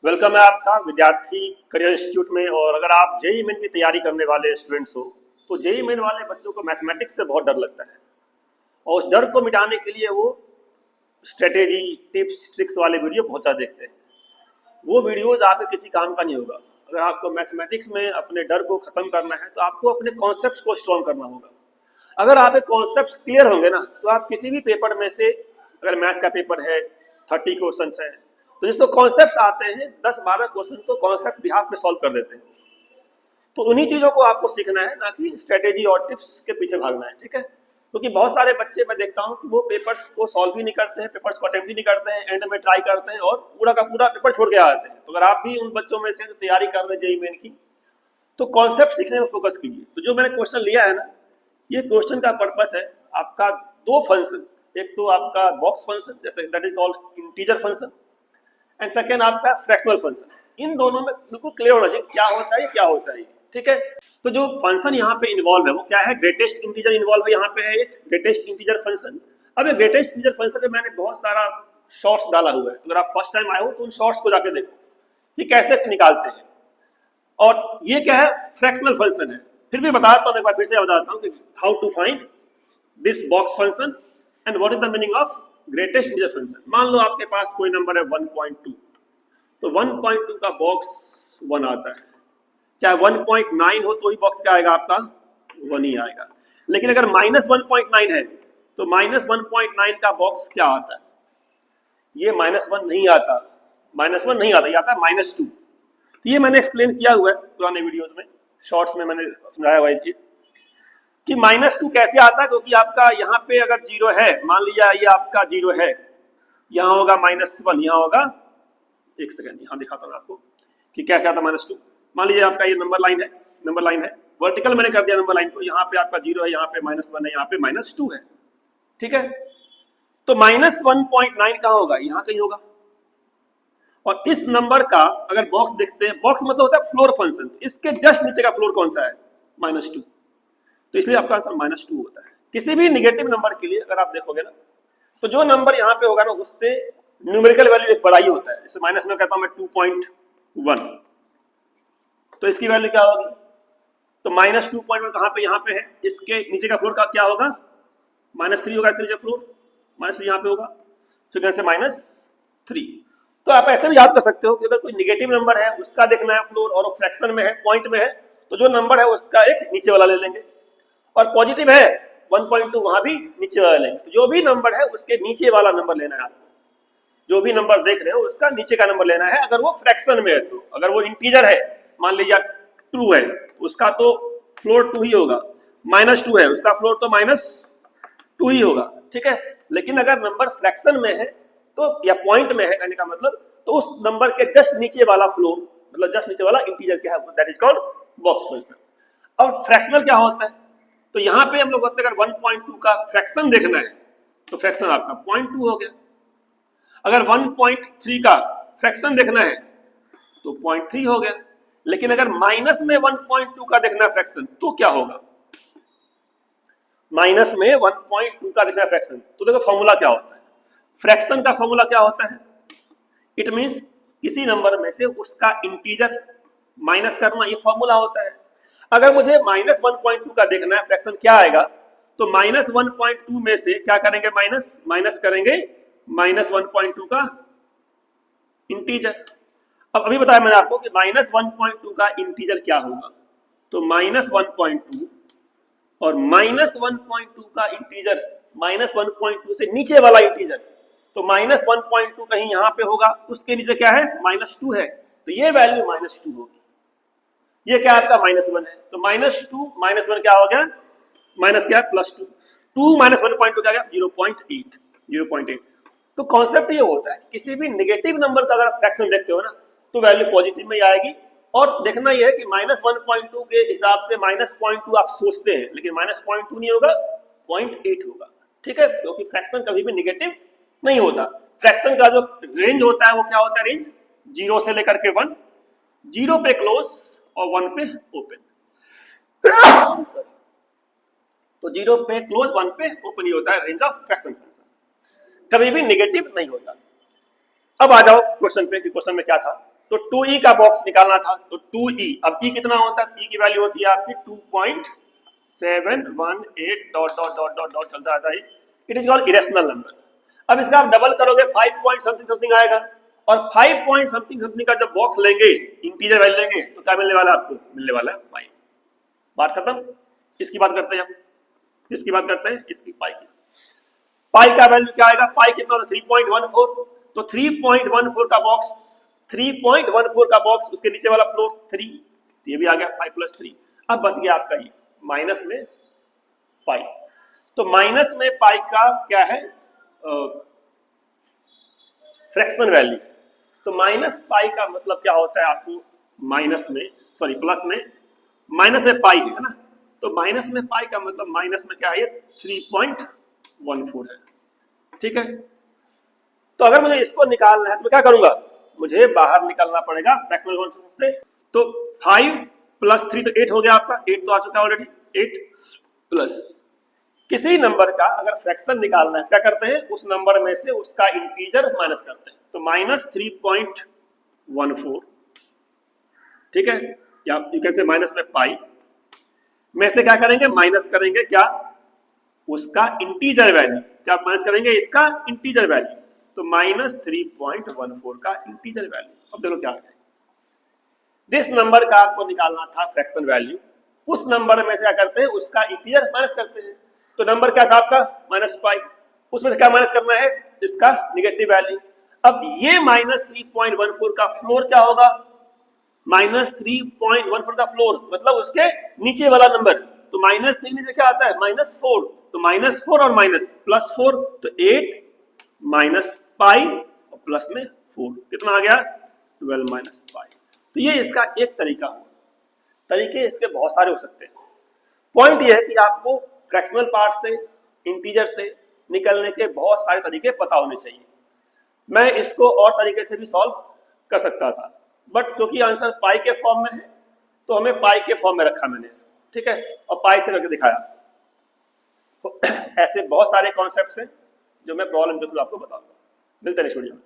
Welcome है आपका विद्यार्थी करियर इंस्टीट्यूट में। और अगर आप जेईई मेन की तैयारी करने वाले स्टूडेंट्स हो तो जेईई मेन वाले बच्चों को मैथमेटिक्स से बहुत डर लगता है और उस डर को मिटाने के लिए वो स्ट्रेटेजी टिप्स ट्रिक्स वाले वीडियो बहुत ज़्यादा देखते हैं। वो वीडियोज़ आपके किसी काम का नहीं होगा। अगर आपको मैथमेटिक्स में अपने डर को ख़त्म करना है तो आपको अपने कॉन्सेप्ट्स को स्ट्रॉन्ग करना होगा। अगर आपके कॉन्सेप्ट्स क्लियर होंगे ना तो आप किसी भी पेपर में से, अगर मैथ का पेपर है 30 क्वेश्चन है तो जिसको कॉन्सेप्ट्स आते हैं 10-12 क्वेश्चन तो कॉन्सेप्ट भी आप में सॉल्व कर देते हैं। तो उन्हीं चीज़ों को आपको सीखना है, ना कि स्ट्रेटेजी और टिप्स के पीछे भागना है। ठीक है, क्योंकि बहुत सारे बच्चे मैं देखता हूँ कि वो पेपर्स को सॉल्व ही नहीं करते हैं, पेपर्स को अटेम्प्ट ही नहीं करते हैं, एंड में ट्राई करते हैं और पूरा का पूरा पेपर छोड़ के आ जाते हैं। तो अगर आप भी उन बच्चों में से जो तैयारी कर रहे हैं जेईई मेन की, तो कॉन्सेप्ट सीखने में फोकस कीजिए। तो जो मैंने क्वेश्चन लिया है ना, ये क्वेश्चन का पर्पस है आपका दो फंक्शन, एक तो आपका बॉक्स फंक्शन जैसे that is called integer function, and second आपका फ्रैक्शनल फंक्शन। इन दोनों में बिल्कुल क्लियर होना चाहिए क्या होता है, क्या होता है। ठीक है, तो जो फंक्शन यहाँ पे इन्वॉल्व है वो क्या है, ग्रेटेस्ट इंटीजर इन्वॉल्व है। यहाँ पे है एक ग्रेटेस्ट इंटीजर फंक्शन। अब ये ग्रेटेस्ट इंटीजर फंक्शन पे मैंने बहुत सारा शॉर्ट्स डाला हुआ है, तो अगर आप फर्स्ट टाइम आए हो तो उन शॉर्ट्स को जाके देखो कि कैसे निकालते हैं। और ये क्या है, फ्रैक्शनल फंक्शन है। फिर भी बताता हूँ, एक बार फिर से बताता हूँ कि how to find this box function and what is the meaning of greatest integer function. मान लो आपके पास कोई नंबर है 1.2, तो 1.2 का बॉक्स 1 आता है। चाहे 1.9 हो तो ही बॉक्स क्या आएगा आपका, 1 ही आएगा। लेकिन अगर -1.9 है तो -1.9 का बॉक्स क्या आता है, ये -1 नहीं आता, -1 नहीं आता, ये आता है -2। ये मैंने एक्सप्लेन किया हुआ है पुराने वीडियोस में, शॉर्ट्स में मैंने समझाया हुआ है चीज कि -2 कैसे आता है। क्योंकि आपका यहाँ पे अगर 0 है, मान लीजिए ये आपका 0 है, यहाँ होगा -1, यहाँ होगा, एक सेकेंड यहाँ दिखाता हूँ आपको कि कैसे आता -2। मान लीजिए आपका ये नंबर लाइन है, नंबर लाइन है वर्टिकल, मैंने कर दिया नंबर लाइन को। यहाँ पे आपका 0 है, यहाँ पे -1 है, यहाँ पे -2 है। ठीक है, तो -1.9 कहाँ होगा, यहाँ कहीं होगा। और इस नंबर का अगर बॉक्स देखते हैं, बॉक्स मतलब होता है फ्लोर फंक्शन, इसके जस्ट नीचे का फ्लोर कौन सा है, -2। तो इसलिए आपका आंसर -2 होता है। किसी भी निगेटिव नंबर के लिए अगर आप देखोगे ना, तो जो नंबर यहाँ पे होगा ना उससे न्यूमेरिकल वैल्यू एक बड़ा ही होता है। जैसे माइनस में कहता हूं मैं 2.1, तो इसकी वैल्यू क्या होगी, तो -2.1 कहाँ पे, यहाँ पे है। इसके नीचे का फ्लोर का क्या होगा, -3 होगा। इसके नीचे फ्लोर -3 यहाँ पे होगा, तो कैसे -3। तो आप ऐसे भी याद कर सकते हो कि अगर कोई निगेटिव नंबर है उसका देखना है फ्लोर, और फ्रैक्शन में है, पॉइंट में है, तो जो नंबर है उसका एक नीचे वाला ले लेंगे। और पॉजिटिव है 1.2, वहां भी नीचे वाला लेंगे। तो जो भी नंबर है उसके नीचे वाला नंबर लेना है आपको। जो भी नंबर देख रहे हो उसका नीचे का नंबर लेना है। अगर वो फ्रैक्शन में है तो, अगर वो इंटीजर है, मान लीजिए 2 है, उसका तो फ्लोर 2 ही होगा। -2 है, उसका फ्लोर तो -2 ही होगा। ठीक है, लेकिन अगर नंबर फ्रैक्शन में है तो, या पॉइंट में है कहने का मतलब, तो उस नंबर के जस्ट नीचे वाला फ्लोर, मतलब जस्ट नीचे वाला इंटीजर क्या है, that is called box function. अब फ्रैक्शनल क्या होता है, तो यहाँ पे हम लोग कहते हैं अगर 1.2 का फ्रैक्शन देखना है तो फ्रैक्शन आपका 0.2 हो गया। अगर 1.3 का फ्रैक्शन देखना है तो 0.3 हो गया। लेकिन अगर माइनस में 1.2 का देखना है फ्रैक्शन तो क्या होगा, माइनस में 1.2 का देखना है फ्रैक्शन, तो देखो फॉर्मूला क्या होता है, फ्रैक्शन का फॉर्मूला क्या होता है, इट मींस किसी नंबर में से उसका इंटीजर माइनस करना, ये फॉर्मूला होता है। अगर मुझे -1.2 का देखना है फ्रैक्शन क्या आएगा, तो -1.2 में से क्या करेंगे, माइनस करेंगे -1.2 का इंटीजर। अब अभी बताया मैंने आपको कि -1.2 का इंटीजर क्या होगा, तो -1.2 और -1.2 का इंटीजर, -1.2 से नीचे वाला इंटीजर, तो -1.2 कहीं यहां पे होगा, उसके नीचे क्या है, -2 है, तो ये वैल्यू -2 होगी। ये क्या आपका -1 है, तो -2 -1 क्या हो गया, माइनस क्या है, +2, 2 - 1.2 क्या गया, 0.8। तो कॉन्सेप्ट ये होता है किसी भी नेगेटिव नंबर का अगर फ्रैक्शन देखते हो ना तो वैल्यू पॉजिटिव में ही आएगी। और देखना यह है कि -1.2 के हिसाब से -0.2 आप सोचते हैं, लेकिन -0.2 नहीं होगा, 0.8 होगा। ठीक है, क्योंकि फ्रैक्शन कभी भी नेगेटिव नहीं होता। फ्रैक्शन का जो रेंज होता है वो क्या होता है, रेंज 0 से लेकर के 1, 0 पे क्लोज और 1 पे ओपन। तो 0 पे क्लोज, 1 पे ओपन ही होता है रेंज ऑफ फ्रैक्शन फंक्शन, कभी भी नेगेटिव नहीं होता। अब आ जाओ क्वेश्चन पे कि क्वेश्चन में क्या था। तो 2e का बॉक्स निकालना था, तो 2e, अब e कितना होता है, e की वैल्यू होती है आपकी 2.718 dot dot dot dot dot चलता रहता है, it is called irrational number. अब इसका आप डबल करोगे 5 पॉइंट समथिंग समथिंग आएगा, और 5 पॉइंट समथिंग समथिंग का जब बॉक्स लेंगे, इंटीजर वैल्यू लेंगे, तो क्या मिलने वाला है आपको, मिलने वाला है 5। बात खत्म। इसकी बात करते हैं हम, इसकी बात करते हैं, इसकी पाई की। पाई का वैल्यू क्या आएगा, पाई कितना होता है 3.14, तो 3.14 का बॉक्स, 3.14 का बॉक्स, उसके नीचे वाला फ्लोर 3, तो ये भी आ गया 5 + 3। अब बच गया आपका ये माइनस में पाई, तो माइनस में पाई का क्या है, फ्रैक्शनल वैल्यू। तो माइनस पाई का मतलब क्या होता है आपको, माइनस में, सॉरी प्लस में, माइनस में पाई है ना, तो माइनस में पाई का मतलब माइनस में क्या है, 3.14 है, ठीक है। तो अगर मुझे इसको निकालना है तो मैं क्या करूंगा, मुझे बाहर निकालना पड़ेगा फ्रैक्शनल कॉन्स्टेंट से। तो 5 + 3 तो 8 हो गया आपका, 8 तो आ चुका है ऑलरेडी, 8 प्लस किसी नंबर का अगर फ्रैक्शन निकालना है क्या करते हैं, उस नंबर में से उसका इंटीजर माइनस करते हैं, तो -3.14, ठीक है, या यू कैन से माइनस में पाई में से क्या करेंगे, माइनस करेंगे क्या, उसका इंटीजर वैल्यू, क्या माइनस करेंगे, इसका इंटीजर वैल्यू, तो -3.14 का इंटीजर वैल्यू। अब देखो क्या है, जिस नंबर का आपको निकालना था फ्रैक्शन वैल्यू, उस नंबर में क्या करते हैं, उसका इंटीजर माइनस करते हैं। तो नंबर क्या था आपका -5, उसमें से क्या माइनस करना है, इसका निगेटिव वैल्यू। अब ये -3.14 का फ्लोर क्या होगा, -3.14 का फ्लोर मतलब उसके नीचे वाला नंबर, तो -3 नीचे क्या आता है, -4, तो -4 और माइनस +4, तो 8 माइनस पाई और प्लस में 4, कितना आ गया 12 माइनस पाई। तो ये इसका एक तरीका हो, तरीके इसके बहुत सारे हो सकते हैं। पॉइंट ये है कि आपको फ्रैक्शनल पार्ट से, इंटीजर से निकलने के बहुत सारे तरीके पता होने चाहिए। मैं इसको और तरीके से भी सॉल्व कर सकता था, बट क्योंकि आंसर पाई के फॉर्म में है तो हमें पाई के फॉर्म में रखा मैंने इसको, ठीक है, और पाई से करके दिखाया। तो ऐसे बहुत सारे कॉन्सेप्ट्स हैं जो मैं प्रॉब्लम के थ्रू आपको बताऊंगा। मिलते हैं नेक्स्ट वीडियो में।